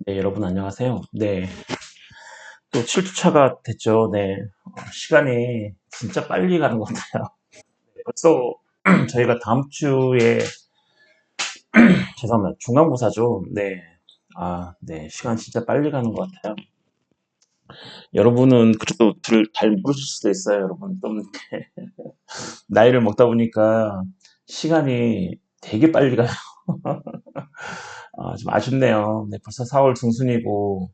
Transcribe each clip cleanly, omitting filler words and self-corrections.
네, 여러분 안녕하세요. 네, 또 7주차가 됐죠. 네, 시간이 진짜 빨리 가는 것 같아요. 벌써 저희가 다음 주에 죄송합니다. 중간고사죠. 네, 네, 시간 진짜 빨리 가는 것 같아요. 여러분은 그래도 잘 모르실 수도 있어요. 여러분 좀 나이를 먹다 보니까 시간이 되게 빨리 가요. 좀 아쉽네요. 네, 벌써 4월 중순이고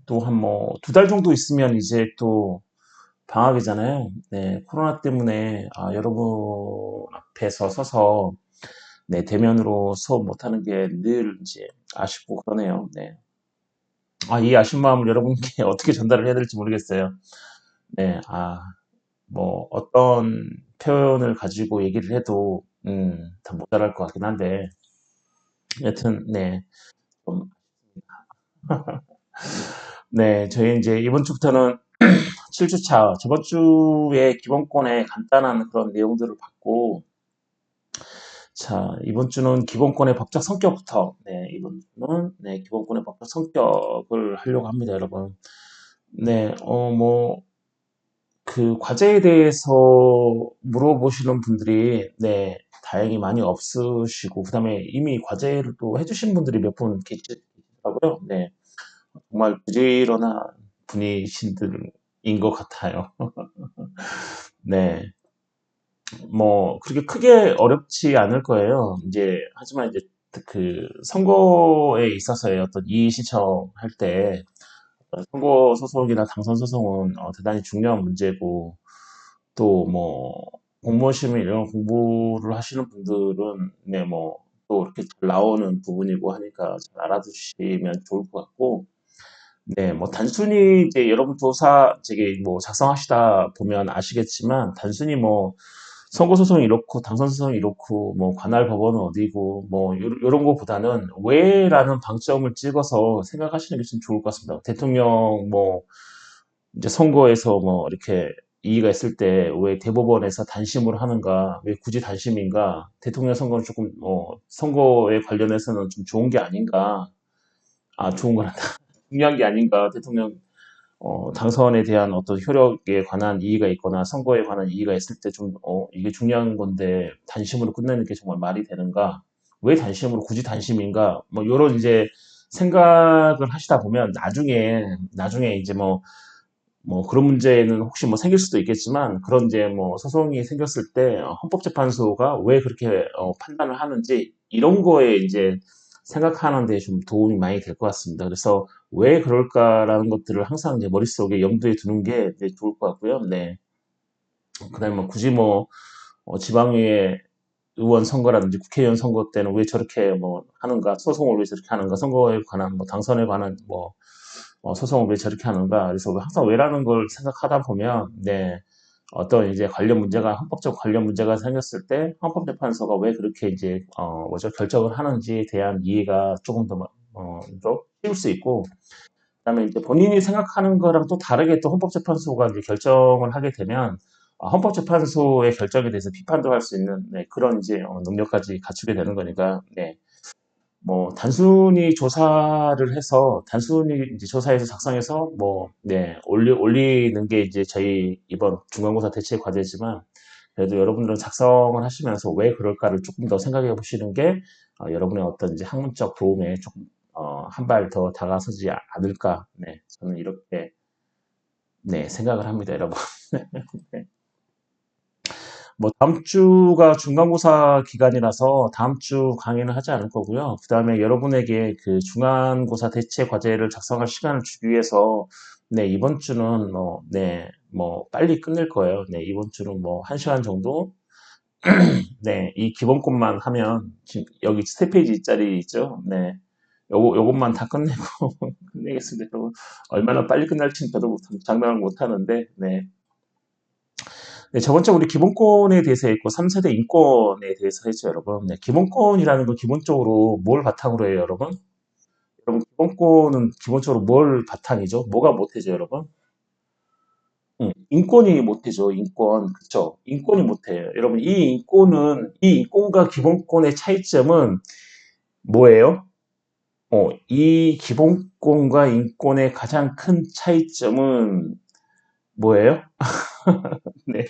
또 한 뭐 2달 정도 있으면 이제 또 방학이잖아요. 네, 코로나 때문에 여러분 앞에서 서서 네, 대면으로 수업 못하는 게 늘 이제 아쉽고 그러네요. 네. 이 아쉬운 마음을 여러분께 어떻게 전달을 해야 될지 모르겠어요. 네, 뭐 어떤 표현을 가지고 얘기를 해도 다 모자랄 것 같긴 한데 여튼 네, 좀, 네, 저희 이제 이번 주부터는 7주차 저번 주에 기본권에 간단한 그런 내용들을 받고 자, 이번 주는 기본권의 법적 성격부터, 네, 이번 주는, 네, 기본권의 법적 성격을 하려고 합니다, 여러분. 네, 그 과제에 대해서 물어보시는 분들이, 네, 다행히 많이 없으시고, 그 다음에 이미 과제를 또 해주신 분들이 몇 분 계시더라고요. 네, 정말 부지런한 분이신들인 것 같아요. 네. 뭐 그렇게 크게 어렵지 않을 거예요. 이제 하지만 이제 그 선거에 있어서의 어떤 이의 신청할 때 선거 소송이나 당선 소송은 대단히 중요한 문제고 또 뭐 공무원 시험 이런 공부를 하시는 분들은 네 뭐 또 이렇게 잘 나오는 부분이고 하니까 잘 알아두시면 좋을 것 같고 네 뭐 단순히 이제 여러분 조사 저기 뭐 작성하시다 보면 아시겠지만 단순히 뭐 선거소송이 이렇고 당선소송이 이렇고 뭐 관할 법원은 어디고 뭐 이런 거보다는 왜라는 방점을 찍어서 생각하시는 게 좀 좋을 것 같습니다. 대통령 뭐 이제 선거에서 뭐 이렇게 이의가 있을 때 왜 대법원에서 단심으로 하는가? 왜 굳이 단심인가? 대통령 선거는 조금 선거에 관련해서는 좀 좋은 게 아닌가? 좋은 거란다. 중요한 게 아닌가? 대통령 당선에 대한 어떤 효력에 관한 이의가 있거나 선거에 관한 이의가 있을 때 좀, 이게 중요한 건데 단심으로 끝내는 게 정말 말이 되는가? 왜 단심으로 굳이 단심인가? 뭐, 요런 이제 생각을 하시다 보면 나중에 이제 뭐 그런 문제는 혹시 뭐 생길 수도 있겠지만 그런 이제 뭐 소송이 생겼을 때 헌법재판소가 왜 그렇게 판단을 하는지 이런 거에 이제 생각하는 데 좀 도움이 많이 될 것 같습니다. 그래서 왜 그럴까라는 것들을 항상 이제 머릿속에 염두에 두는 게 이제 좋을 것 같고요. 네. 그다음에 뭐 굳이 뭐 지방의회 의원 선거라든지 국회의원 선거 때는 왜 저렇게 뭐 하는가, 소송을 왜 저렇게 하는가, 선거에 관한 뭐 당선에 관한 뭐 소송을 왜 저렇게 하는가. 그래서 항상 왜라는 걸 생각하다 보면, 네, 어떤 이제 관련 문제가, 헌법적 관련 문제가 생겼을 때, 헌법재판소가 왜 그렇게 이제, 결정을 하는지에 대한 이해가 조금 더 쉬울 수 있고, 그다음에 이제 본인이 생각하는 거랑 또 다르게 또 헌법재판소가 이제 결정을 하게 되면, 헌법재판소의 결정에 대해서 비판도 할 수 있는, 네, 그런 이제 능력까지 갖추게 되는 거니까, 네. 뭐 단순히 조사를 해서 단순히 이제 조사해서 작성해서 뭐 네, 올리는 게 이제 저희 이번 중간고사 대체 과제지만 그래도 여러분들은 작성을 하시면서 왜 그럴까를 조금 더 생각해 보시는 게 여러분의 어떤 이제 학문적 도움에 조금 한 발 더 다가서지 않을까. 네, 저는 이렇게 네, 생각을 합니다, 여러분. 네. 뭐 다음 주가 중간고사 기간이라서 다음 주 강의는 하지 않을 거고요. 그 다음에 여러분에게 그 중간고사 대체 과제를 작성할 시간을 주기 위해서 네, 이번 주는 네, 뭐 빨리 끝낼 거예요. 네, 이번 주는 뭐 1시간 정도 네, 이 기본권만 하면 지금 여기 세 페이지짜리 있죠. 네. 요것만 다 끝내고 끝내겠습니다. 여러분. 얼마나 빨리 끝날지는 저도 장담을 못 하는데, 네. 네, 저번 주에 우리 기본권에 대해서 했고 3세대 인권에 대해서 했죠, 여러분. 네, 기본권이라는 건 기본적으로 뭘 바탕으로 해요, 여러분? 여러분, 기본권은 기본적으로 뭘 바탕이죠? 뭐가 못해죠, 여러분? 인권이 못해죠, 인권. 그쵸? 인권이 못해요. 여러분, 이 인권과 기본권의 차이점은 뭐예요? 이 기본권과 인권의 가장 큰 차이점은 뭐예요? 네.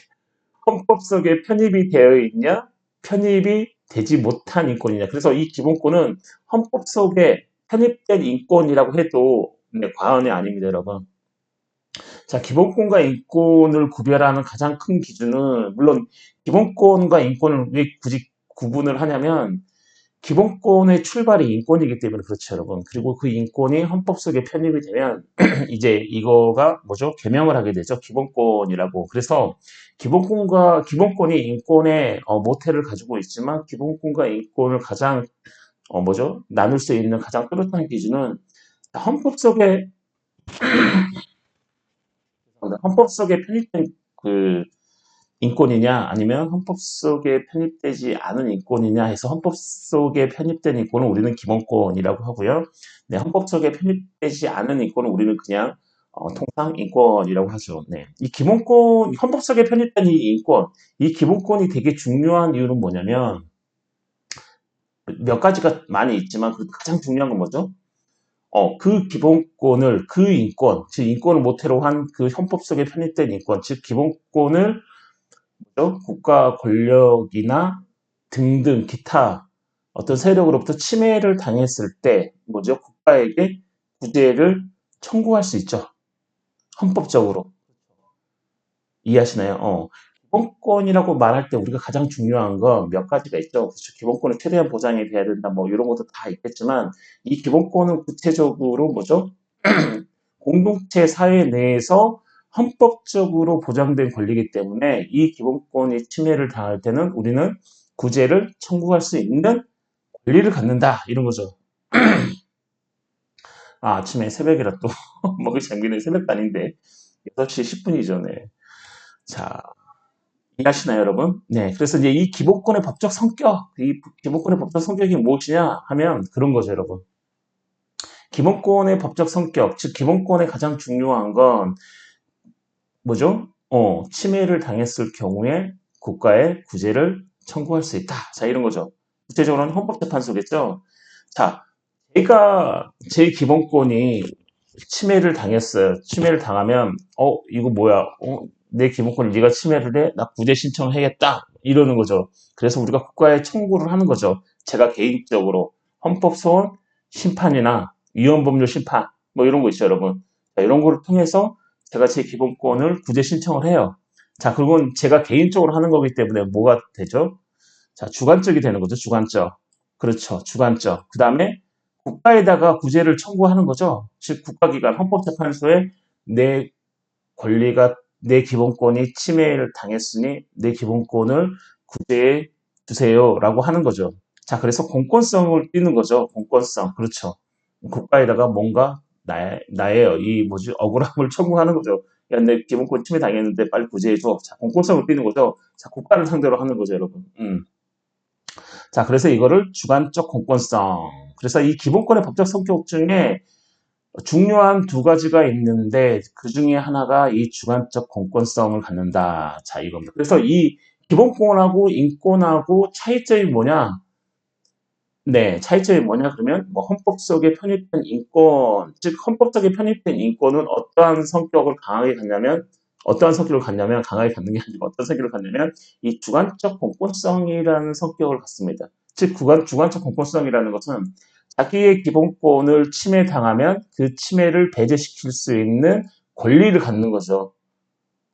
헌법 속에 편입이 되어 있냐, 편입이 되지 못한 인권이냐. 그래서 이 기본권은 헌법 속에 편입된 인권이라고 해도 네, 과언이 아닙니다, 여러분. 자, 기본권과 인권을 구별하는 가장 큰 기준은, 물론 기본권과 인권을 왜 굳이 구분을 하냐면, 기본권의 출발이 인권이기 때문에 그렇죠, 여러분. 그리고 그 인권이 헌법 속에 편입이 되면 이제 이거가 뭐죠? 개명을 하게 되죠. 기본권이라고. 그래서 기본권이 인권의 모태를 가지고 있지만 기본권과 인권을 가장 뭐죠? 나눌 수 있는 가장 뚜렷한 기준은 헌법 속에 헌법 속에 편입된 그 인권이냐 아니면 헌법 속에 편입되지 않은 인권이냐 해서 헌법 속에 편입된 인권은 우리는 기본권이라고 하고요. 네, 헌법 속에 편입되지 않은 인권은 우리는 그냥 통상 인권이라고 하죠. 네, 이 기본권, 헌법 속에 편입된 이 인권, 이 기본권이 되게 중요한 이유는 뭐냐면 몇 가지가 많이 있지만 그 가장 중요한 건 뭐죠? 그 기본권을, 그 인권, 즉 인권을 모태로 한 그 헌법 속에 편입된 인권, 즉 기본권을 국가 권력이나 등등 기타 어떤 세력으로부터 침해를 당했을 때 뭐죠? 국가에게 구제를 청구할 수 있죠. 헌법적으로. 이해하시나요? 기본권이라고 말할 때 우리가 가장 중요한 건 몇 가지가 있죠. 그렇죠. 기본권은 최대한 보장이 돼야 된다. 뭐 이런 것도 다 있겠지만 이 기본권은 구체적으로 뭐죠? 공동체 사회 내에서 헌법적으로 보장된 권리이기 때문에 이 기본권이 침해를 당할 때는 우리는 구제를 청구할 수 있는 권리를 갖는다. 이런 거죠. 아침에 새벽이라 또 먹을 잠기는 새벽도 아닌데 6시 10분이죠. 네. 자, 이해하시나요, 여러분? 네. 그래서 이제 이 기본권의 법적 성격, 이 기본권의 법적 성격이 무엇이냐 하면 그런 거죠, 여러분. 기본권의 법적 성격, 즉 기본권의 가장 중요한 건 뭐죠? 침해를 당했을 경우에 국가에 구제를 청구할 수 있다. 자, 이런 거죠. 구체적으로는 헌법재판소겠죠. 자, 제가 제 기본권이 침해를 당했어요. 침해를 당하면, 이거 뭐야? 내 기본권을 네가 침해를 해? 나 구제 신청을 해야겠다. 이러는 거죠. 그래서 우리가 국가에 청구를 하는 거죠. 제가 개인적으로 헌법소원 심판이나 위헌법률 심판 뭐 이런 거 있죠, 여러분. 자, 이런 거를 통해서 제가 제 기본권을 구제 신청을 해요. 자, 그건 제가 개인적으로 하는 거기 때문에 뭐가 되죠? 자, 주관적이 되는 거죠, 주관적. 그렇죠, 주관적. 그 다음에 국가에다가 구제를 청구하는 거죠. 즉, 국가기관, 헌법재판소에 내 권리가, 내 기본권이 침해를 당했으니 내 기본권을 구제해 주세요라고 하는 거죠. 자, 그래서 공권성을 띠는 거죠. 공권성. 그렇죠. 국가에다가 뭔가 나의 이 뭐지 억울함을 청구하는 거죠. 야, 내 기본권 침해 당했는데 빨리 구제해줘. 자, 공권성을 띠는 거죠. 자, 국가를 상대로 하는 거죠, 여러분. 자, 그래서 이거를 주관적 공권성. 그래서 이 기본권의 법적 성격 중에 중요한 두 가지가 있는데 그 중에 하나가 이 주관적 공권성을 갖는다. 자, 이겁니다. 그래서 이 기본권하고 인권하고 차이점이 뭐냐? 네, 차이점이 뭐냐? 그러면 뭐 헌법 속에 편입된 인권, 즉 헌법 속에 편입된 인권은 어떠한 성격을 갖냐면 강하게 갖는 게 아니고 어떤 성격을 갖냐면 이 주관적 공권성이라는 성격을 갖습니다. 즉 주관적 공권성이라는 것은 자기의 기본권을 침해당하면 그 침해를 배제시킬 수 있는 권리를 갖는 거죠.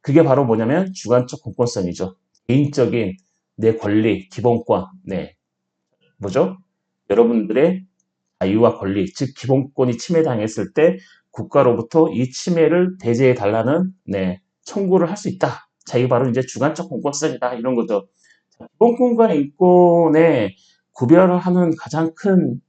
그게 바로 뭐냐면 주관적 공권성이죠. 개인적인 내 권리, 기본권, 네, 뭐죠? 여러분들의 자유와 권리, 즉 기본권이 침해당했을 때 국가로부터 이 침해를 배제해 달라는 네, 청구를 할 수 있다. 자, 이게 바로 이제 주관적 공권성이다. 이런 거죠. 기본권과 인권의 구별을 하는 가장 큰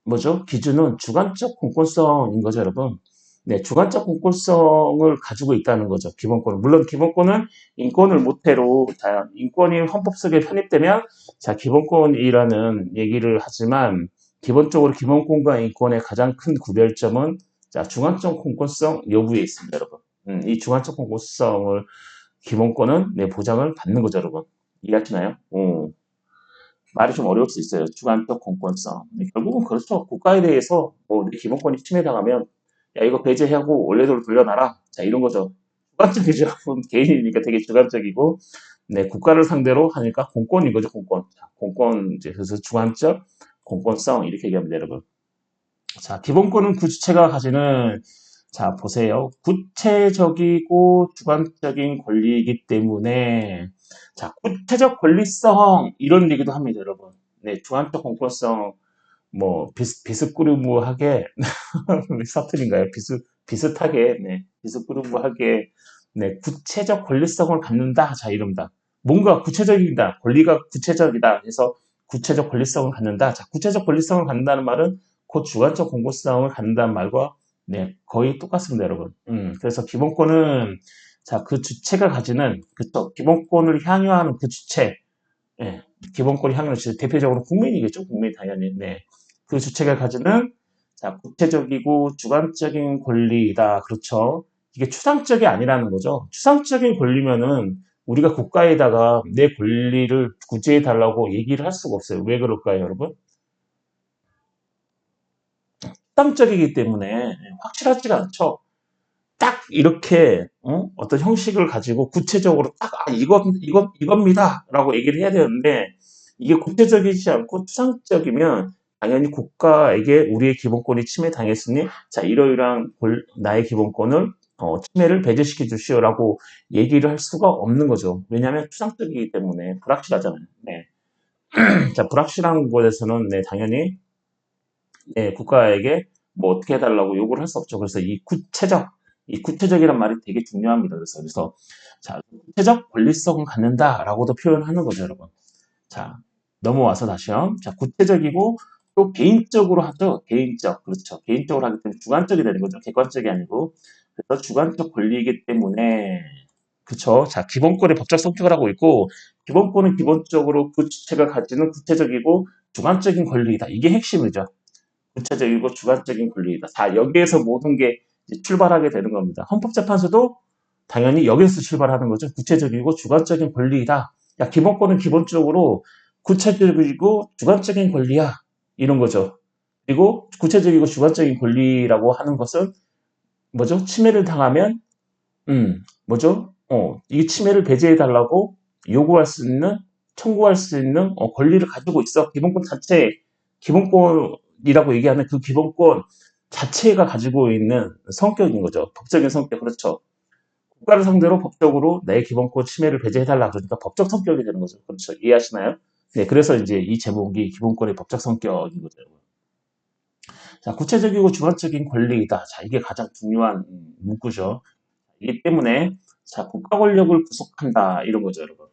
뭐죠? 기준은 주관적 공권성인 거죠, 여러분. 네, 주관적 공권성을 가지고 있다는 거죠, 기본권은. 물론 기본권은 인권을 모태로, 인권이 헌법 속에 편입되면, 자, 기본권이라는 얘기를 하지만, 기본적으로 기본권과 인권의 가장 큰 구별점은, 자, 주관적 공권성 여부에 있습니다, 여러분. 이 주관적 공권성을, 기본권은 내 보장을 받는 거죠, 여러분. 이해하시나요? 오. 말이 좀 어려울 수 있어요. 주관적 공권성. 결국은 그렇죠. 국가에 대해서 뭐 내 기본권이 침해당하면 야 이거 배제하고 원래대로 돌려놔라. 자 이런 거죠. 주관적이죠. 개인이니까 되게 주관적이고 네 국가를 상대로 하니까 공권인 거죠. 공권. 자, 공권 이제 그래서 주관적 공권성 이렇게 얘기하면 돼요, 여러분. 자 기본권은 그 주체가 가지는 자 보세요. 구체적이고 주관적인 권리이기 때문에 자 구체적 권리성 이런 얘기도 합니다, 여러분. 네 주관적 공권성 뭐 비스꾸르무하게 사투리인가요? 비슷하게 네 비스꾸르무하게 네 구체적 권리성을 갖는다. 자 이럽니다. 뭔가 구체적이다. 권리가 구체적이다. 해서 구체적 권리성을 갖는다. 자 구체적 권리성을 갖는다는 말은 곧 주관적 공고성을 갖는다는 말과 네 거의 똑같습니다, 여러분. 그래서 기본권은 자 그 주체가 가지는 그쵸 기본권을 향유하는 그 주체 예, 기본권이 향유하는 주체 대표적으로 국민이겠죠. 국민 당연히 네. 그 주체가 가지는 자, 구체적이고 주관적인 권리이다. 그렇죠. 이게 추상적이 아니라는 거죠. 추상적인 권리면은 우리가 국가에다가 내 권리를 구제해 달라고 얘기를 할 수가 없어요. 왜 그럴까요, 여러분? 추상적이기 때문에 확실하지가 않죠. 딱 이렇게 어떤 형식을 가지고 구체적으로 딱 이겁니다라고 얘기를 해야 되는데 이게 구체적이지 않고 추상적이면 당연히 국가에게 우리의 기본권이 침해당했으니 자 이러이러한 나의 기본권을 침해를 배제시켜 주시오라고 얘기를 할 수가 없는 거죠. 왜냐하면 추상적이기 때문에 불확실하잖아요. 네. 자 불확실한 곳에서는 네, 당연히 네, 국가에게 뭐 어떻게 해달라고 요구를 할 수 없죠. 그래서 이 구체적이란 말이 되게 중요합니다. 그래서 자, 구체적 권리성을 갖는다라고도 표현하는 거죠, 여러분. 자, 넘어와서 다시요. 자, 구체적이고 또 개인적으로 하죠. 개인적. 그렇죠. 개인적으로 하기 때문에 주관적이 되는 거죠. 객관적이 아니고. 그래서 주관적 권리이기 때문에 그렇죠. 자, 기본권의 법적 성격을 하고 있고 기본권은 기본적으로 그 주체가 가지는 구체적이고 주관적인 권리이다. 이게 핵심이죠. 구체적이고 주관적인 권리이다. 자, 여기에서 모든 게 출발하게 되는 겁니다. 헌법재판소도 당연히 여기서 출발하는 거죠. 구체적이고 주관적인 권리이다. 야, 기본권은 기본적으로 구체적이고 주관적인 권리야. 이런 거죠. 그리고 구체적이고 주관적인 권리라고 하는 것은 뭐죠? 침해를 당하면 뭐죠? 이 침해를 배제해 달라고 요구할 수 있는, 청구할 수 있는 권리를 가지고 있어. 기본권 자체, 기본권이라고 얘기하는 그 기본권 자체가 가지고 있는 성격인 거죠. 법적인 성격, 그렇죠. 국가를 상대로 법적으로 내 기본권 침해를 배제해 달라 그러니까 법적 성격이 되는 거죠. 그렇죠. 이해하시나요? 네, 그래서 이제 이 제목이 기본권의 법적 성격인 거죠. 자, 구체적이고 주관적인 권리이다. 자, 이게 가장 중요한 문구죠. 이기 때문에 자 국가 권력을 구속한다 이런 거죠, 여러분.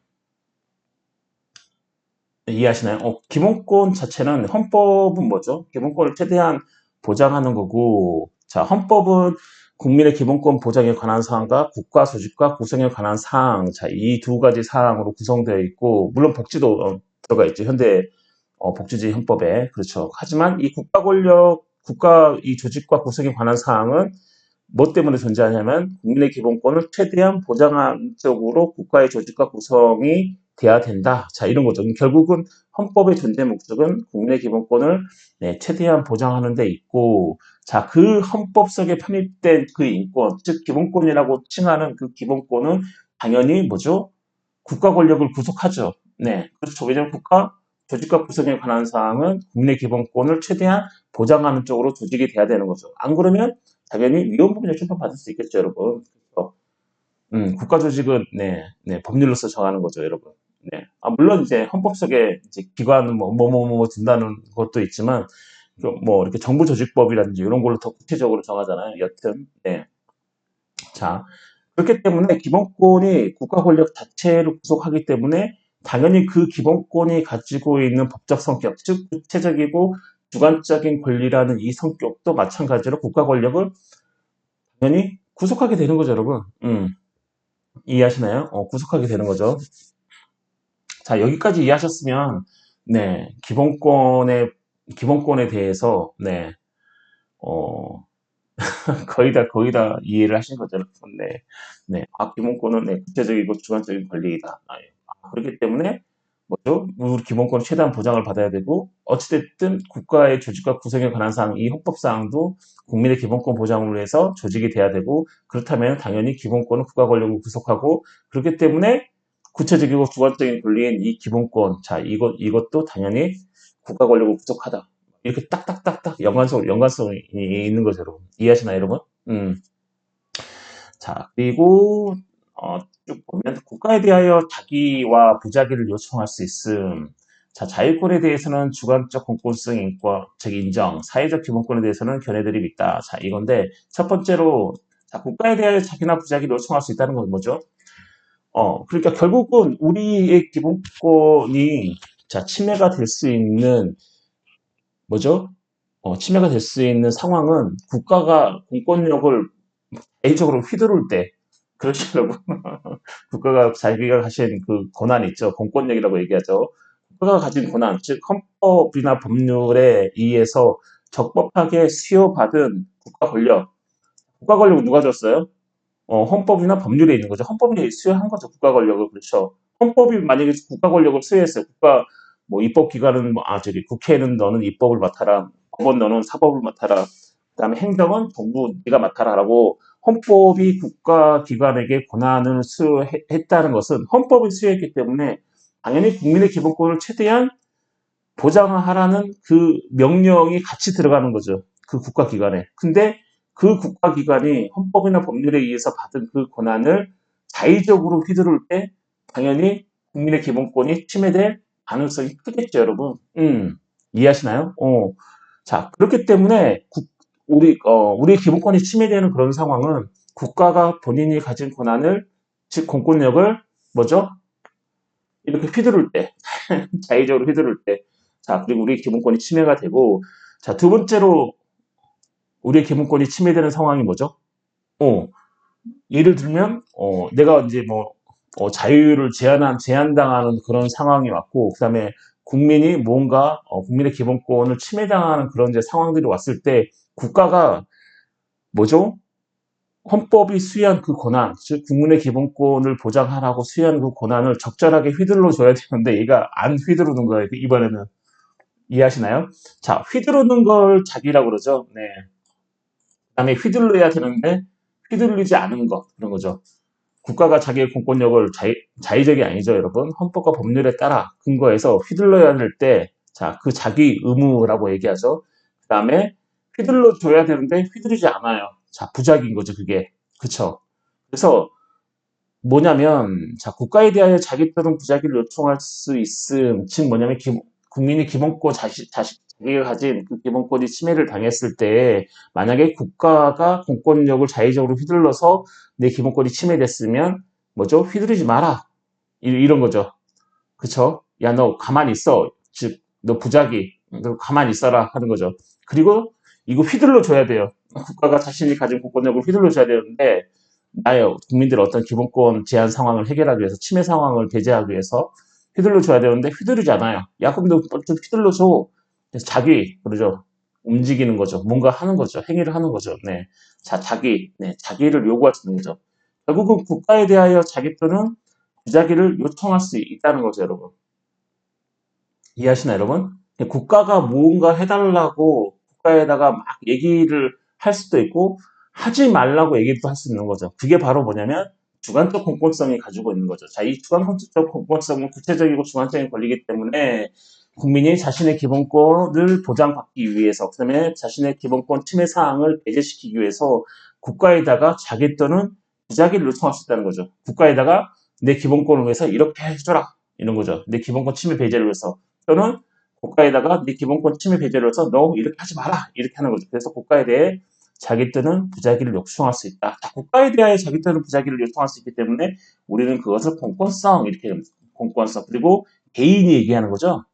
네, 이해하시나요? 기본권 자체는 헌법은 뭐죠? 기본권을 최대한 보장하는 거고, 자 헌법은 국민의 기본권 보장에 관한 사항과 국가 조직과 구성에 관한 사항, 자 이 두 가지 사항으로 구성되어 있고, 물론 복지도 들어가 있죠. 현대 복지주의 헌법에 그렇죠. 하지만 이 국가 권력, 국가 이 조직과 구성에 관한 사항은 뭐 때문에 존재하냐면 국민의 기본권을 최대한 보장하는 쪽으로 국가의 조직과 구성이 돼야 된다. 자, 이런 거죠. 결국은 헌법의 존재 목적은 국민의 기본권을 네, 최대한 보장하는 데 있고, 자, 그 헌법 속에 편입된 그 인권, 즉 기본권이라고 칭하는 그 기본권은 당연히 뭐죠? 국가 권력을 구속하죠. 네, 그렇죠. 왜냐하면 국가 조직과 구성에 관한 사항은 국민의 기본권을 최대한 보장하는 쪽으로 조직이 돼야 되는 거죠. 안 그러면 당연히 위헌법률 출판받을 수 있겠죠, 여러분. 그래서, 국가 조직은 법률로서 정하는 거죠, 여러분. 네. 물론 이제 헌법 속에 이제 기관은 뭐 든다는 것도 있지만 뭐 이렇게 정부 조직법이라든지 이런 걸로 더 구체적으로 정하잖아요. 여튼 네. 자, 그렇기 때문에 기본권이 국가 권력 자체를 구속하기 때문에 당연히 그 기본권이 가지고 있는 법적 성격, 즉 구체적이고 주관적인 권리라는 이 성격도 마찬가지로 국가 권력을 당연히 구속하게 되는 거죠, 여러분. 이해하시나요? 구속하게 되는 거죠. 자, 여기까지 이해하셨으면, 네, 기본권에 대해서, 네, 어, 거의 다 이해를 하신 거죠, 여러분. 네, 네. 기본권은 네, 구체적이고 주관적인 권리이다. 아, 예. 그렇기 때문에 뭐죠? 우리 기본권을 최대한 보장을 받아야 되고 어찌됐든 국가의 조직과 구성에 관한 사항, 이 헌법사항도 국민의 기본권 보장을 위해서 조직이 돼야 되고 그렇다면 당연히 기본권은 국가 권력을 구속하고 그렇기 때문에 구체적이고 주관적인 권리인 이 기본권, 자 이것도 당연히 국가 권력을 구속하다. 이렇게 딱딱딱딱 연관성이 있는 거죠, 여러분. 이해하시나요, 여러분? 자, 그리고 쭉 보면 국가에 대하여 자기와 부자기를 요청할 수 있음. 자, 자유권에 대해서는 주관적 공권성 인권, 즉 인정, 사회적 기본권에 대해서는 견해들이 있다. 자, 이건데 첫 번째로 자, 국가에 대하여 자기나 부자기를 요청할 수 있다는 건 뭐죠? 그러니까 결국은 우리의 기본권이 자, 침해가 될 수 있는 뭐죠? 침해가 될 수 있는 상황은 국가가 공권력을 A적으로 휘두를 때, 그렇죠, 여러분. 국가가 자기가 가진 그 권한 있죠. 공권력이라고 얘기하죠. 국가가 가진 권한, 즉 헌법이나 법률에 의해서 적법하게 수여받은 국가 권력. 국가 권력은 누가 줬어요? 헌법이나 법률에 있는 거죠. 헌법이 수여한 거죠. 국가 권력을. 그렇죠. 헌법이 만약에 국가 권력을 수여했어요. 뭐 입법기관은 저기 국회는 너는 입법을 맡아라. 법원 너는 사법을 맡아라. 그다음에 행정은 정부 네가 맡아라라고 헌법이 국가기관에게 권한을 수여했다는 것은 헌법이 수여했기 때문에 당연히 국민의 기본권을 최대한 보장하라는 그 명령이 같이 들어가는 거죠. 그 국가기관에. 근데 그 국가기관이 헌법이나 법률에 의해서 받은 그 권한을 자의적으로 휘두를 때 당연히 국민의 기본권이 침해될 가능성이 크겠죠, 여러분. 이해하시나요? 자, 그렇기 때문에 우리 기본권이 침해되는 그런 상황은 국가가 본인이 가진 권한을, 즉 공권력을 뭐죠? 이렇게 휘두를 때, 자의적으로 휘두를 때, 자, 그리고 우리 기본권이 침해가 되고, 자, 두 번째로 우리의 기본권이 침해되는 상황이 뭐죠? 어, 예를 들면, 내가 이제 뭐, 자유를 제한당하는 그런 상황이 왔고, 그 다음에 국민이 뭔가, 국민의 기본권을 침해당하는 그런 이제 상황들이 왔을 때, 국가가 뭐죠? 헌법이 수여한 그 권한, 즉 국민의 기본권을 보장하라고 수여한 그 권한을 적절하게 휘둘러 줘야 되는데 얘가 안 휘두르는 거예요. 이번에는. 이해하시나요? 자, 휘두르는 걸 자기라고 그러죠. 네. 그다음에 휘둘러야 되는데 휘둘리지 않은 것 그런 거죠. 국가가 자기의 공권력을 자의적이 아니죠, 여러분. 헌법과 법률에 따라 근거해서 휘둘러야 될 때, 자, 그 자기 의무라고 얘기하죠. 그다음에 휘둘러 줘야 되는데 휘두르지 않아요. 자, 부작인 거죠, 그게. 그쵸? 그래서 뭐냐면, 자, 국가에 대하여 자기 또는 부작위를 요청할 수 있음, 즉 뭐냐면, 국민이 기본권 자기가 가진 그 기본권이 침해를 당했을 때, 만약에 국가가 공권력을 자의적으로 휘둘러서 내 기본권이 침해됐으면, 뭐죠? 휘두르지 마라. 이런 거죠. 그쵸? 야, 너 가만히 있어. 즉, 너 부작위, 너 가만히 있어라 하는 거죠. 그리고 이거 휘둘러 줘야 돼요. 국가가 자신이 가진 공권력을 휘둘러 줘야 되는데, 나의 국민들의 어떤 기본권 제한 상황을 해결하기 위해서 침해 상황을 배제하기 위해서 휘둘러 줘야 되는데 휘두르지 않아요. 야 그럼 너 좀 휘둘러 줘. 그래서 자기 그러죠. 움직이는 거죠. 뭔가 하는 거죠. 행위를 하는 거죠. 네. 자 자기를 요구할 수 있는 거죠. 결국은 국가에 대하여 자기 또는 부자기를 요청할 수 있다는 거죠, 여러분. 이해하시나요, 여러분? 국가가 무언가 해달라고 국가에다가 막 얘기를 할 수도 있고 하지 말라고 얘기도 할 수 있는 거죠. 그게 바로 뭐냐면 주관적 공권성이 가지고 있는 거죠. 자, 이 주관적 공권성은 구체적이고 주관적인 권리이기 때문에 국민이 자신의 기본권을 보장받기 위해서, 그다음에 자신의 기본권 침해 사항을 배제시키기 위해서 국가에다가 자기 또는 부자기를 요청할 수 있다는 거죠. 국가에다가 내 기본권을 위해서 이렇게 해줘라 이런 거죠. 내 기본권 침해 배제를 위해서. 또는 국가에다가 네 기본권 침해 배제를 해서 너 이렇게 하지 마라 이렇게 하는 거죠. 그래서 국가에 대해 자기 또는 부작위를 요청할 수 있다. 자, 국가에 대하여 자기 또는 부작위를 요청할 수 있기 때문에 우리는 그것을 공권성 이렇게 공권성 그리고 개인이 얘기하는 거죠.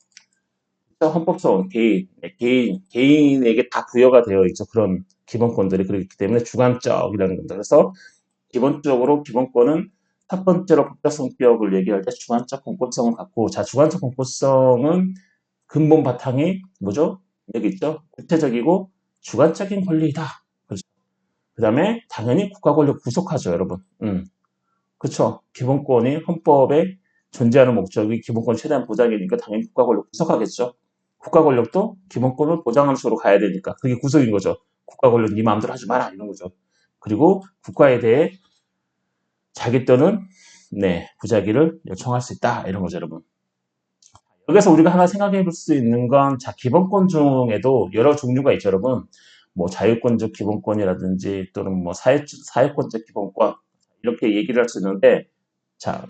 헌법성 개인에게 다 부여가 되어 있죠. 그런 기본권들이 그렇기 때문에 주관적이라는 겁니다. 그래서 기본적으로 기본권은 첫 번째로 법적 성격을 얘기할 때 주관적 공권성을 갖고 자 주관적 공권성은 근본 바탕이 뭐죠? 여기 있죠. 구체적이고 주관적인 권리이다. 그렇죠. 그다음에 당연히 국가 권력 구속하죠, 여러분. 그렇죠. 기본권이 헌법에 존재하는 목적이 기본권 최대한 보장이니까 당연히 국가 권력 구속하겠죠. 국가 권력도 기본권을 보장하는 식으로 가야 되니까 그게 구속인 거죠. 국가 권력 네 마음대로 하지 마라 이런 거죠. 그리고 국가에 대해 자기 또는 부자기를 요청할 수 있다 이런 거죠, 여러분. 여기서 우리가 하나 생각해 볼 수 있는 건, 자, 기본권 중에도 여러 종류가 있죠, 여러분. 뭐, 자유권적 기본권이라든지, 또는 뭐, 사회권적 기본권, 이렇게 얘기를 할 수 있는데, 자,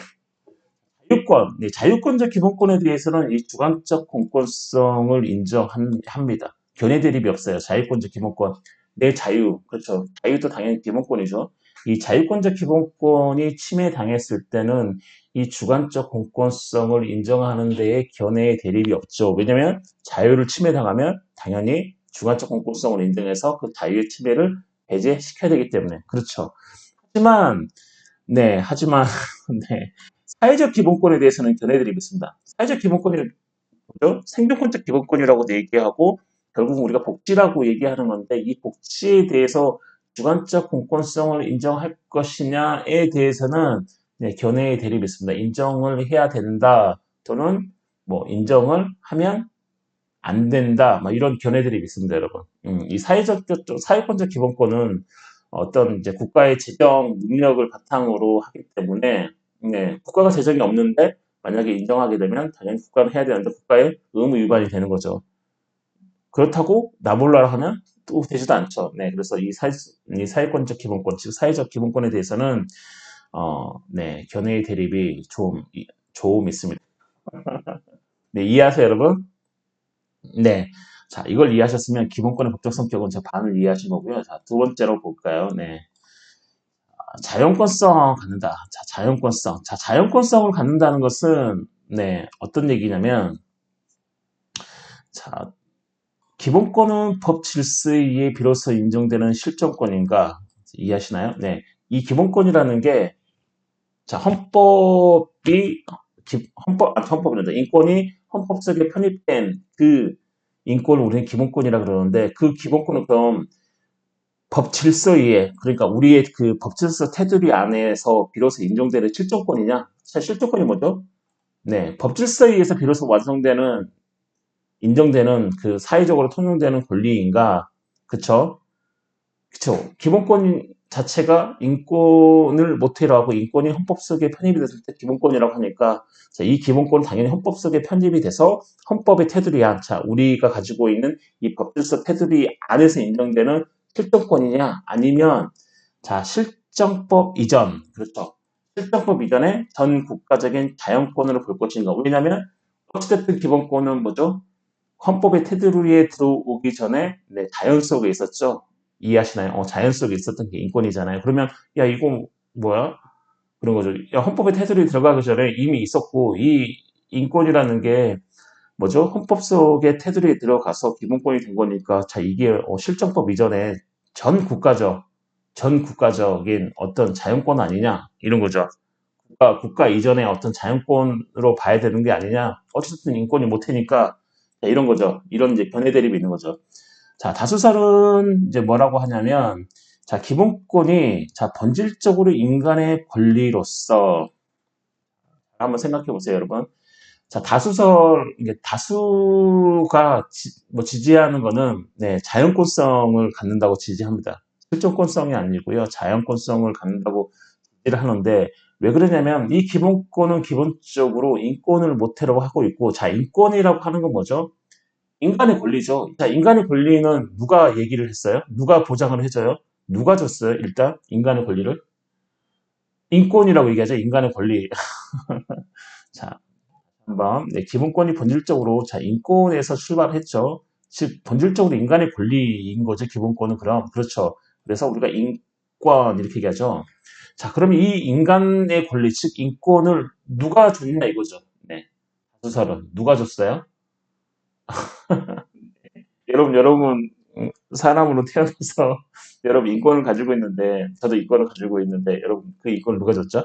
자유권적 기본권에 대해서는 이 주관적 공권성을 인정합니다. 견해 대립이 없어요. 자유권적 기본권. 내 자유, 그렇죠. 자유도 당연히 기본권이죠. 이 자유권적 기본권이 침해당했을 때는 이 주관적 공권성을 인정하는 데에 견해의 대립이 없죠. 왜냐하면 자유를 침해당하면 당연히 주관적 공권성을 인정해서 그 자유의 침해를 배제시켜야 되기 때문에. 그렇죠. 하지만, 하지만, 네. 사회적 기본권에 대해서는 견해들이 있습니다. 사회적 기본권이 뭐죠? 생존권적 기본권이라고도 얘기하고 결국 우리가 복지라고 얘기하는 건데 이 복지에 대해서 주관적 공권성을 인정할 것이냐에 대해서는 견해의 대립이 있습니다. 인정을 해야 된다 또는 뭐 인정을 하면 안 된다 이런 견해들이 있습니다, 여러분. 이 사회권적 기본권은 어떤 이제 국가의 재정 능력을 바탕으로 하기 때문에 국가가 재정이 없는데 만약에 인정하게 되면 당연히 국가는 해야 되는데 국가의 의무 위반이 되는 거죠. 그렇다고 나 몰라라 하면 또 되지도 않죠. 그래서 이 사회권적 기본권, 즉 사회적 기본권에 대해서는 견해의 대립이 좀 있습니다. 이해하세요, 여러분? 네. 자, 이걸 이해하셨으면 기본권의 법적 성격은 제 반을 이해하신 거고요. 자, 두 번째로 볼까요? 자연권성 갖는다. 자, 자연권성. 자, 자연권성을 갖는다는 것은, 어떤 얘기냐면, 자, 기본권은 법 질서에 의해 비로소 인정되는 실존권인가? 이해하시나요? 이 기본권이라는 게, 자, 헌법이란다. 인권이 헌법 속에 편입된 그 인권을 우리는 기본권이라 그러는데 그 기본권은 그럼 법 질서에 의해, 그러니까 우리의 그 법 질서 테두리 안에서 비로소 인정되는 실존권이냐? 자, 실존권이 뭐죠? 법 질서에 의해서 비로소 인정되는 그 사회적으로 통용되는 권리인가? 그쵸? 그쵸. 기본권 자체가 인권을 모태로 하고 인권이 헌법 속에 편입이 됐을 때 기본권이라고 하니까 자, 이 기본권은 당연히 헌법 속에 편입이 돼서 헌법의 테두리 안, 자, 우리가 가지고 있는 이 법질서 테두리 안에서 인정되는 실정권이냐 아니면 자, 실정법 이전, 그렇죠. 실정법 이전에 전 국가적인 자연권으로 볼 것인가. 왜냐하면 어찌됐든 기본권은 뭐죠? 헌법의 테두리에 들어오기 전에 자연 속에 있었죠. 이해하시나요? 자연 속에 있었던 게 인권이잖아요. 그러면 야 이거 뭐야? 그런 거죠. 야, 헌법의 테두리에 들어가기 전에 이미 있었고 이 인권이라는 게 뭐죠? 헌법 속의 테두리에 들어가서 기본권이 된 거니까 자 이게 실정법 이전에 전 국가적인 어떤 자연권 아니냐 이런 거죠. 국가 이전의 어떤 자연권으로 봐야 되는 게 아니냐. 어쨌든 인권이 못하니까 이런 거죠. 이런 이제 견해 대립이 있는 거죠. 자, 다수설은 이제 뭐라고 하냐면, 자, 기본권이, 자, 본질적으로 인간의 권리로서, 한번 생각해 보세요, 여러분. 자, 이게 다수가 지지하는 거는, 자연권성을 갖는다고 지지합니다. 실존권성이 아니고요, 자연권성을 갖는다고 지지를 하는데, 왜 그러냐면, 이 기본권은 기본적으로 인권을 모태로 하고 있고, 자, 인권이라고 하는 건 뭐죠? 인간의 권리죠. 자, 인간의 권리는 누가 얘기를 했어요? 누가 보장을 해줘요? 누가 줬어요? 일단 인간의 권리를 인권이라고 얘기하죠. 인간의 권리. 자, 한번 기본권이 본질적으로 자 인권에서 출발했죠. 즉 본질적으로 인간의 권리인 거죠. 기본권은 그럼 그렇죠. 그래서 우리가 인권 이렇게 얘기하죠. 자, 그럼 이 인간의 권리, 즉 인권을 누가 줬냐 이거죠. 수설은 누가 줬어요? 여러분, 사람으로 태어나서 여러분 인권을 가지고 있는데, 저도 인권을 가지고 있는데, 여러분 그 인권을 누가 줬죠?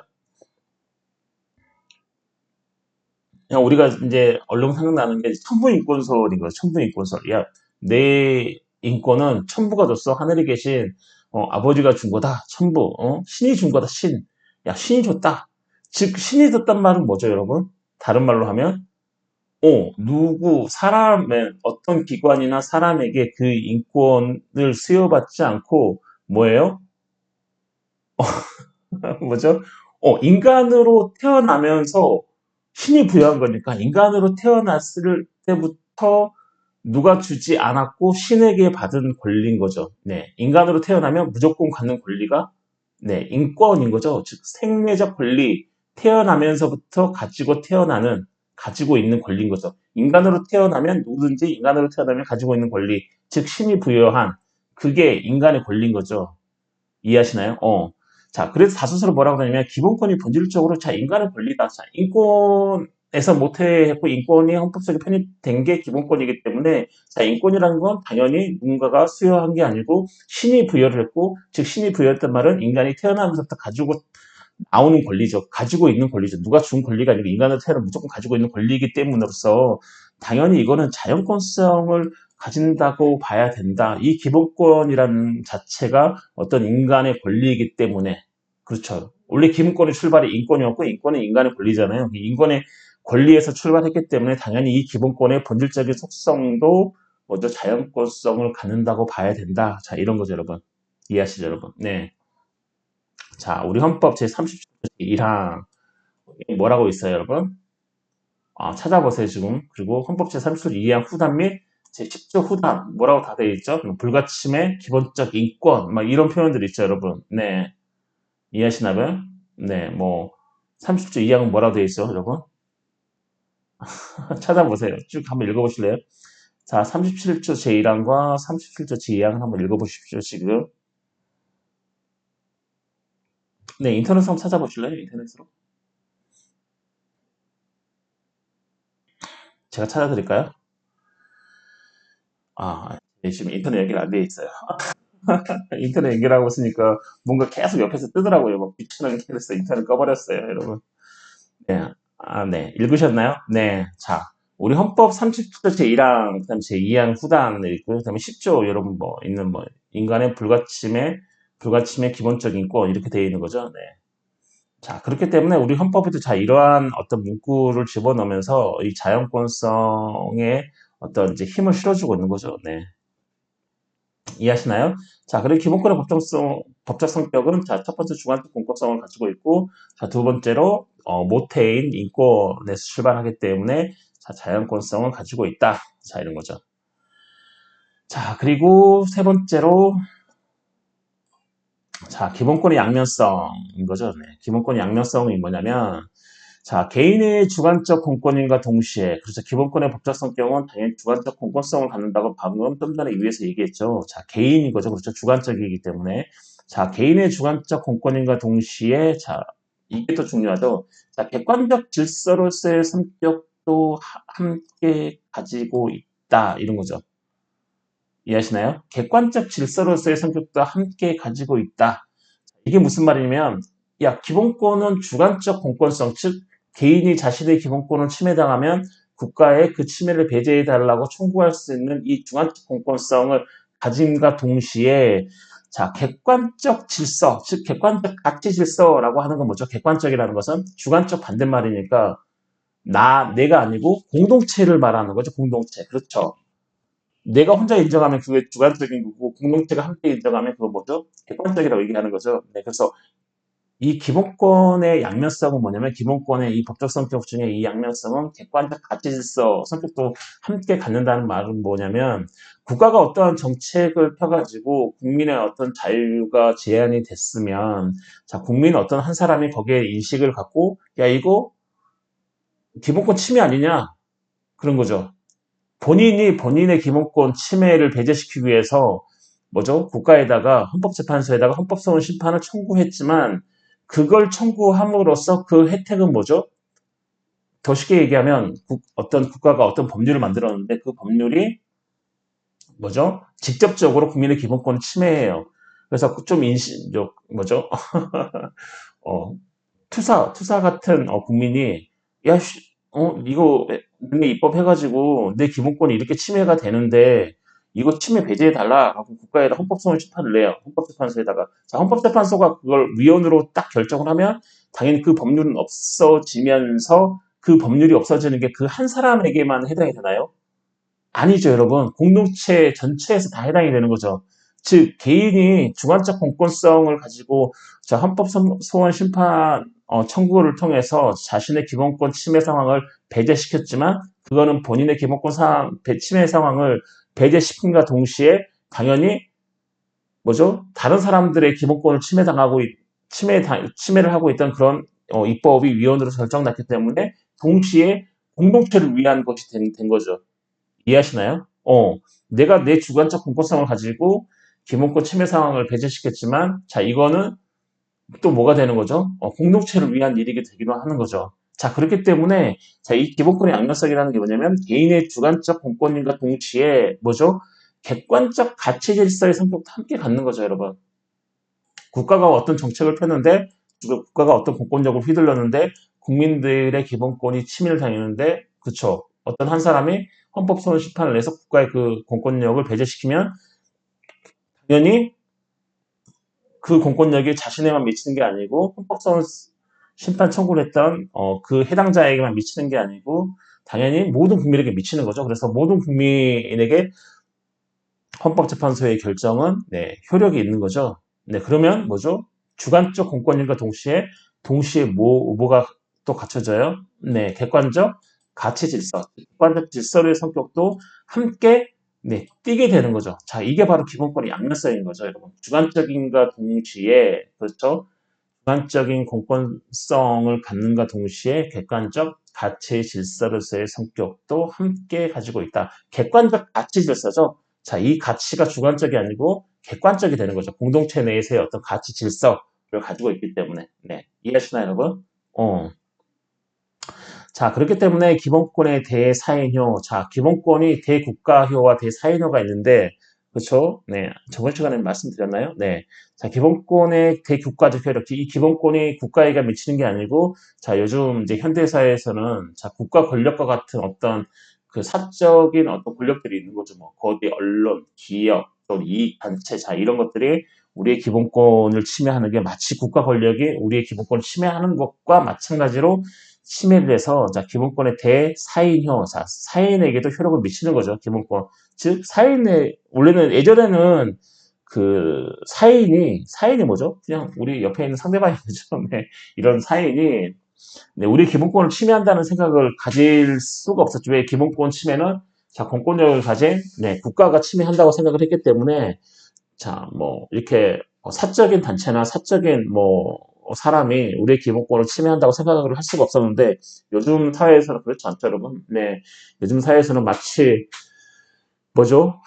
그냥 우리가 이제 얼른 생각나는 게 천부인권설인 거예요. 천부인권설. 야, 내 인권은 천부가 줬어. 하늘에 계신 아버지가 준 거다. 천부. 신이 준 거다. 신. 야, 신이 줬다. 즉 신이 뒀단 말은 뭐죠, 여러분? 다른 말로 하면 사람의 어떤 기관이나 사람에게 그 인권을 수여받지 않고 뭐예요? 뭐죠? 인간으로 태어나면서 신이 부여한 거니까 인간으로 태어났을 때부터 누가 주지 않았고 신에게 받은 권리인 거죠. 네. 인간으로 태어나면 무조건 갖는 권리가 네, 인권인 거죠. 즉 생리적 권리, 태어나면서부터 가지고 있는 권리인 거죠. 인간으로 태어나면 누구든지 인간으로 태어나면 가지고 있는 권리, 즉 신이 부여한 그게 인간의 권리인 거죠. 이해하시나요? 자, 그래서 다수스로 뭐라고 하냐면 기본권이 본질적으로 자 인간의 권리다. 자, 인권에서 모태했고 인권이 헌법 속에 편입된 게 기본권이기 때문에 자 인권이라는 건 당연히 누군가가 수여한 게 아니고 신이 부여를 했고 즉 신이 부여했단 말은 인간이 태어나면서부터 가지고 나오는 권리죠. 가지고 있는 권리죠. 누가 준 권리가 아니고 인간의 태어나 무조건 가지고 있는 권리이기 때문으로서 당연히 이거는 자연권성을 가진다고 봐야 된다. 이 기본권이라는 자체가 어떤 인간의 권리이기 때문에 그렇죠. 원래 기본권의 출발이 인권이었고 인권은 인간의 권리잖아요. 인권의 권리에서 출발했기 때문에 당연히 이 기본권의 본질적인 속성도 먼저 자연권성을 갖는다고 봐야 된다. 자, 이런 거죠, 여러분. 이해하시죠, 여러분? 네. 자, 우리 헌법 제37조 1항 뭐라고 있어요, 여러분? 찾아보세요, 지금. 그리고 헌법 제37조 2항 후단 및 제10조 후단 뭐라고 다 되어 있죠? 불가침의 기본적 인권 막 이런 표현들이 있죠, 여러분. 네, 이해하시나봐요? 네, 뭐 37조 2항은 뭐라고 되어 있죠, 여러분? 찾아보세요. 쭉 한번 읽어보실래요? 자, 37조 제1항과 37조 제2항 한번 읽어보십시오, 지금. 네, 인터넷으로 한번 찾아보실래요? 인터넷으로? 제가 찾아드릴까요? 네, 지금 인터넷 연결 안 돼 있어요. 인터넷 연결하고 있으니까 뭔가 계속 옆에서 뜨더라고요. 막 귀찮은 캐릭터 인터넷 꺼버렸어요, 여러분. 네. 네. 읽으셨나요? 네. 자, 우리 헌법 30조 제1항, 그다음 제2항 후단을 있고요. 그다음에 10조 여러분 있는 인간의 불가침의 기본적인 권 이렇게 되어 있는 거죠. 네. 자, 그렇기 때문에 우리 헌법에도 자 이러한 어떤 문구를 집어넣으면서 이 자연권성에 어떤 이제 힘을 실어주고 있는 거죠. 네. 이해하시나요? 자, 그리고 기본권의 법적 성격은 자, 첫 번째 주관적 공법성을 가지고 있고, 자, 두 번째로 모태인 인권에서 출발하기 때문에 자, 자연권성을 가지고 있다. 자, 이런 거죠. 자, 그리고 세 번째로 자, 기본권의 양면성인 거죠. 네. 기본권의 양면성이 뭐냐면 자, 개인의 주관적 공권인과 동시에, 그렇죠. 기본권의 법적 성격은 당연히 주관적 공권성을 갖는다고 방금 좀 전에 위에서 얘기했죠. 자, 개인인 거죠. 그렇죠. 주관적이기 때문에. 자, 개인의 주관적 공권인과 동시에, 자, 이게 더 중요하죠. 자, 객관적 질서로서의 성격도 함께 가지고 있다. 이런 거죠. 이해하시나요? 객관적 질서로서의 성격도 함께 가지고 있다. 이게 무슨 말이냐면, 야, 기본권은 주관적 공권성, 즉, 개인이 자신의 기본권을 침해당하면 국가에 그 침해를 배제해달라고 청구할 수 있는 이 주관적 공권성을 가짐과 동시에, 자, 객관적 질서, 즉, 객관적 가치 질서라고 하는 건 뭐죠? 객관적이라는 것은 주관적 반대말이니까, 내가 아니고 공동체를 말하는 거죠, 공동체. 그렇죠. 내가 혼자 인정하면 그게 주관적인 거고, 공동체가 함께 인정하면 그거 뭐죠? 객관적이라고 얘기하는 거죠. 네, 그래서 이 기본권의 양면성은 뭐냐면 기본권의 이 법적 성격 중에 이 양면성은 객관적 가치 질서 성격도 함께 갖는다는 말은 뭐냐면 국가가 어떠한 정책을 펴가지고 국민의 어떤 자유가 제한이 됐으면 자 국민 어떤 한 사람이 거기에 인식을 갖고 야 이거 기본권 침해 아니냐 그런 거죠. 본인이 본인의 기본권 침해를 배제시키기 위해서 뭐죠? 국가에다가 헌법재판소에다가 헌법소원 심판을 청구했지만 그걸 청구함으로써 그 혜택은 뭐죠? 더 쉽게 얘기하면 어떤 국가가 어떤 법률을 만들었는데 그 법률이 뭐죠? 직접적으로 국민의 기본권을 침해해요. 그래서 좀 뭐죠? 어, 투사 같은 국민이 야, 이거 너네 입법해가지고 내 기본권이 이렇게 침해가 되는데 이거 침해 배제해달라 하고 국가에다 헌법소원 심판을 내요. 헌법재판소에다가. 자, 헌법재판소가 그걸 위헌으로 딱 결정을 하면 당연히 그 법률은 없어지면서 그 법률이 없어지는 게 그 한 사람에게만 해당이 되나요? 아니죠, 여러분. 공동체 전체에서 다 해당이 되는 거죠. 즉, 개인이 주관적 공권성을 가지고 헌법소원 심판 청구를 통해서 자신의 기본권 침해 상황을 배제시켰지만, 그거는 본인의 기본권 침해 상황을 배제시킨과 동시에 당연히 뭐죠? 다른 사람들의 기본권을 침해를 하고 있던 그런 입법이 위헌으로 결정났기 때문에 동시에 공동체를 위한 것이 된 거죠. 이해하시나요? 내가 내 주관적 공권성을 가지고 기본권 침해 상황을 배제시켰지만, 자, 이거는 또 뭐가 되는 거죠? 공동체를 위한 일이게 되기도 하는 거죠. 자, 그렇기 때문에, 자, 이 기본권의 양면성이라는 게 뭐냐면, 개인의 주관적 공권과 동시에, 뭐죠? 객관적 가치 질서의 성격도 함께 갖는 거죠, 여러분. 국가가 어떤 정책을 폈는데, 국가가 어떤 공권력을 휘둘렀는데, 국민들의 기본권이 침해를 당했는데, 그쵸. 어떤 한 사람이 헌법소원 심판을 내서 국가의 그 공권력을 배제시키면, 당연히 그 공권력이 자신에만 미치는 게 아니고, 헌법소원 심판 청구를 했던, 그 해당자에게만 미치는 게 아니고, 당연히 모든 국민에게 미치는 거죠. 그래서 모든 국민에게 헌법재판소의 결정은, 네, 효력이 있는 거죠. 네, 그러면 뭐죠? 주관적 공권력과 동시에 뭐가 또 갖춰져요? 네, 객관적 가치 질서, 객관적 질서의 성격도 함께 네, 띄게 되는 거죠. 자, 이게 바로 기본권의 양면성인 거죠, 여러분. 주관적인과 동시에, 그렇죠? 주관적인 공권성을 갖는가 동시에 객관적 가치 질서로서의 성격도 함께 가지고 있다. 객관적 가치 질서죠. 자, 이 가치가 주관적이 아니고 객관적이 되는 거죠. 공동체 내에서의 어떤 가치 질서를 가지고 있기 때문에. 네. 이해하시나요, 여러분? 어. 자, 그렇기 때문에 기본권의 대사인효. 자, 기본권이 대국가효와 대사인효가 있는데, 그렇죠? 네. 저번 시간에 말씀드렸나요? 네. 자, 기본권의 대국가적 효력. 이 기본권이 국가에게 미치는 게 아니고, 자, 요즘 이제 현대사회에서는 자, 국가 권력과 같은 어떤 그 사적인 어떤 권력들이 있는 거죠. 뭐, 거대 언론, 기업, 또 이익단체, 자, 이런 것들이 우리의 기본권을 침해하는 게 마치 국가 권력이 우리의 기본권을 침해하는 것과 마찬가지로 침해를 해서 자 기본권의 대사인효, 자 사인에게도 효력을 미치는 거죠. 기본권. 즉 사인의 원래는 예전에는 그 사인이 뭐죠? 그냥 우리 옆에 있는 상대방이 죠 네, 이런 사인이 네, 우리 기본권을 침해한다는 생각을 가질 수가 없었죠. 왜 기본권 침해는 자 공권력을 가진 네, 국가가 침해한다고 생각을 했기 때문에 자, 뭐, 이렇게 사적인 단체나 사적인 뭐, 사람이 우리의 기본권을 침해한다고 생각을 할 수가 없었는데, 요즘 사회에서는 그렇지 않죠, 여러분? 네. 요즘 사회에서는 마치, 뭐죠?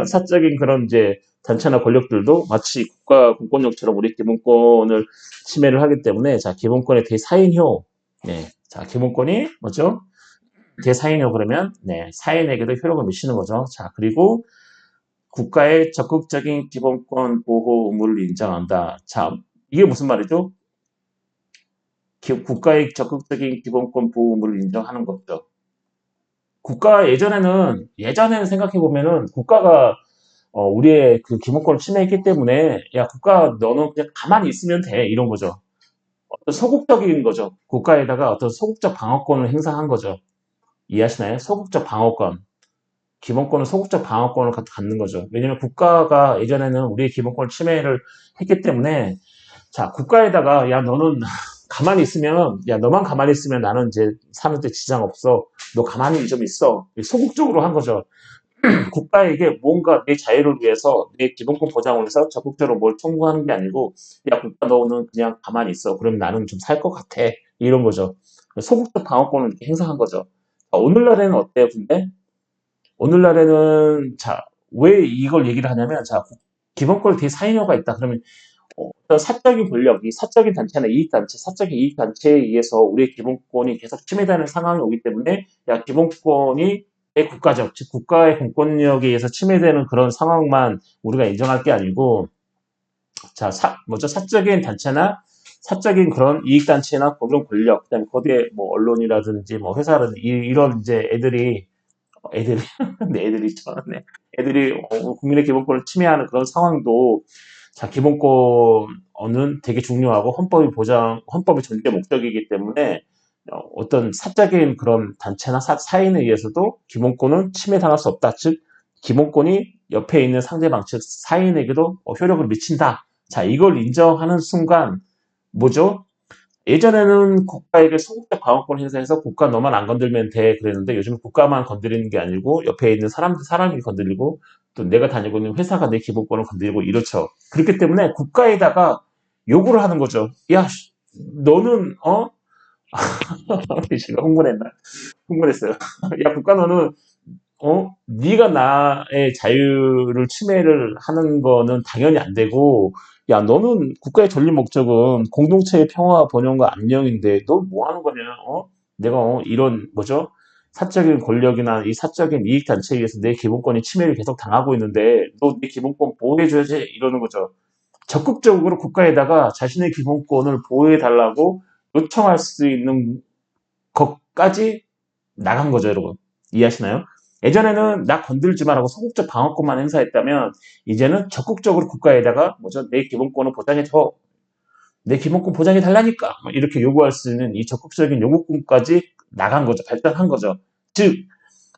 사적인 그런 이제 단체나 권력들도 마치 국가 공권력처럼 우리 기본권을 침해를 하기 때문에, 자, 기본권의 대사인효. 네. 자, 기본권이 뭐죠? 대사인효 그러면, 네. 사인에게도 효력을 미치는 거죠. 자, 그리고 국가의 적극적인 기본권 보호 의무를 인정한다. 자, 이게 무슨 말이죠? 국가의 적극적인 기본권 보호 의무를 인정하는 거죠. 국가 예전에는 생각해 보면은 국가가 우리의 그 기본권을 침해했기 때문에 야 국가 너는 그냥 가만히 있으면 돼 이런 거죠. 어떤 소극적인 거죠. 국가에다가 어떤 소극적 방어권을 행사한 거죠. 이해하시나요? 소극적 방어권. 기본권은 소극적 방어권을 갖는 거죠. 왜냐하면 국가가 예전에는 우리의 기본권을 침해를 했기 때문에 자 국가에다가 야 너는 가만히 있으면 야 너만 가만히 있으면 나는 이제 사는데 지장 없어. 너 가만히 좀 있어. 소극적으로 한 거죠. 국가에게 뭔가 내 자유를 위해서 내 기본권 보장을 위해서 적극적으로 뭘 청구하는 게 아니고 야 국가 너는 그냥 가만히 있어. 그럼 나는 좀 살 것 같아. 이런 거죠. 소극적 방어권을 행사한 거죠. 오늘날에는 어때요? 근데 오늘날에는 자, 왜 이걸 얘기를 하냐면 자, 기본권에 대해 사인효가 있다. 그러면 어떤 사적인 권력, 이 사적인 단체나 이익단체, 사적인 이익단체에 의해서 우리의 기본권이 계속 침해되는 상황이 오기 때문에 야, 기본권이 국가적, 즉 국가의 공권력에 의해서 침해되는 그런 상황만 우리가 인정할 게 아니고 자, 뭐죠? 사적인 단체나 사적인 그런 이익단체나 그런 권력, 그다음에 거기에 뭐 언론이라든지 뭐 회사라든지 이런 이제 애들이 네, 애들이 있죠. 네. 애들이 국민의 기본권을 침해하는 그런 상황도 자, 기본권은 되게 중요하고 헌법이 전제 목적이기 때문에 어떤 사적인 그런 단체나 사인에 의해서도 기본권은 침해당할 수 없다. 즉, 기본권이 옆에 있는 상대방, 즉, 사인에게도 효력을 미친다. 자, 이걸 인정하는 순간, 뭐죠? 예전에는 국가에게 소극적 방어권 행사해서 국가 너만 안 건들면 돼 그랬는데 요즘 국가만 건드리는 게 아니고 옆에 있는 사람이 건드리고 또 내가 다니고 있는 회사가 내 기본권을 건드리고 이렇죠. 그렇기 때문에 국가에다가 요구를 하는 거죠. 야, 너는 제가 흥분했어요. 야, 국가 너는 네가 나의 자유를 침해를 하는 거는 당연히 안 되고, 야, 너는 국가의 전립 목적은 공동체의 평화, 번영과 안녕인데, 너 뭐 하는 거냐, 내가, 이런, 뭐죠? 사적인 권력이나 이 사적인 이익 단체에 의해서 내 기본권이 침해를 계속 당하고 있는데, 너 내 기본권 보호해줘야지, 이러는 거죠. 적극적으로 국가에다가 자신의 기본권을 보호해달라고 요청할 수 있는 것까지 나간 거죠, 여러분. 이해하시나요? 예전에는 나 건들지 마라고 소극적 방어권만 행사했다면 이제는 적극적으로 국가에다가 뭐죠? 내 기본권을 보장해줘. 내 기본권 보장해 달라니까 이렇게 요구할 수 있는 이 적극적인 요구권까지 나간 거죠. 발전한 거죠. 즉,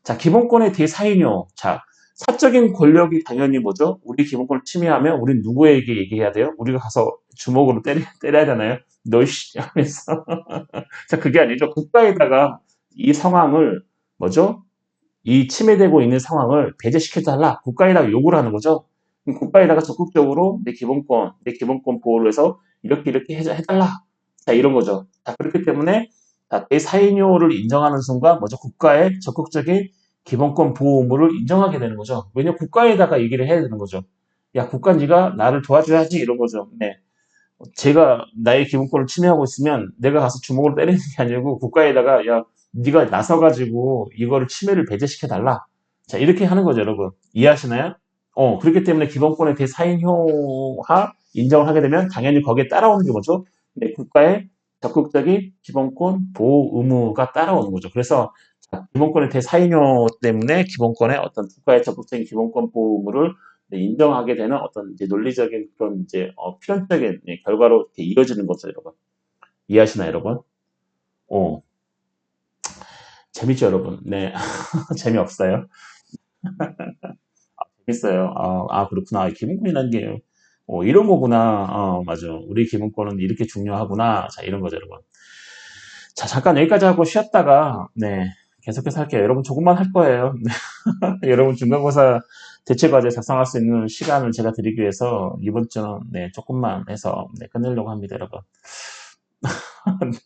자 기본권의 대사인요. 자 사적인 권력이 당연히 뭐죠? 우리 기본권을 침해하면 우린 누구에게 얘기해야 돼요? 우리가 가서 주먹으로 때려야 되나요? 너씨 하면서 자 그게 아니죠. 국가에다가 이 상황을 뭐죠? 이 침해되고 있는 상황을 배제시켜달라 국가에다가 요구를 하는 거죠. 국가에다가 적극적으로 내 기본권 보호를 해서 이렇게 해달라. 자 이런 거죠. 자 그렇기 때문에 내 사인료를 인정하는 순간 먼저 국가의 적극적인 기본권 보호 의무를 인정하게 되는 거죠. 왜냐면 국가에다가 얘기를 해야 되는 거죠. 야 국가 네가 나를 도와줘야지 이런 거죠. 네. 제가 나의 기본권을 침해하고 있으면 내가 가서 주먹으로 때리는 게 아니고 국가에다가 야 네가 나서가지고 이거를 침해를 배제시켜 달라. 자 이렇게 하는 거죠, 여러분. 이해하시나요? 그렇기 때문에 기본권에 대해 사인효하 인정을 하게 되면 당연히 거기에 따라오는 게 뭐죠? 네, 국가의 적극적인 기본권 보호 의무가 따라오는 거죠. 그래서 기본권에 대해 사인효 때문에 기본권의 어떤 국가의 적극적인 기본권 보호 의무를 인정하게 되는 어떤 이제 논리적인 그런 이제 필연적인 결과로 이렇게 이어지는 거죠, 여러분. 이해하시나요, 여러분? 어, 재밌죠, 여러분? 네, 재미없어요. 재밌어요. 그렇구나. 기본권이라는 게 이런 거구나. 맞아. 우리 기본권은 이렇게 중요하구나. 자, 이런 거죠, 여러분. 자, 잠깐 여기까지 하고 쉬었다가 네, 계속해서 할게요. 여러분 조금만 할 거예요. 여러분 중간고사 대체과제 작성할 수 있는 시간을 제가 드리기 위해서 이번 주는 네, 조금만 해서 네, 끝내려고 합니다, 여러분.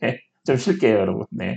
네, 좀 쉴게요, 여러분. 네.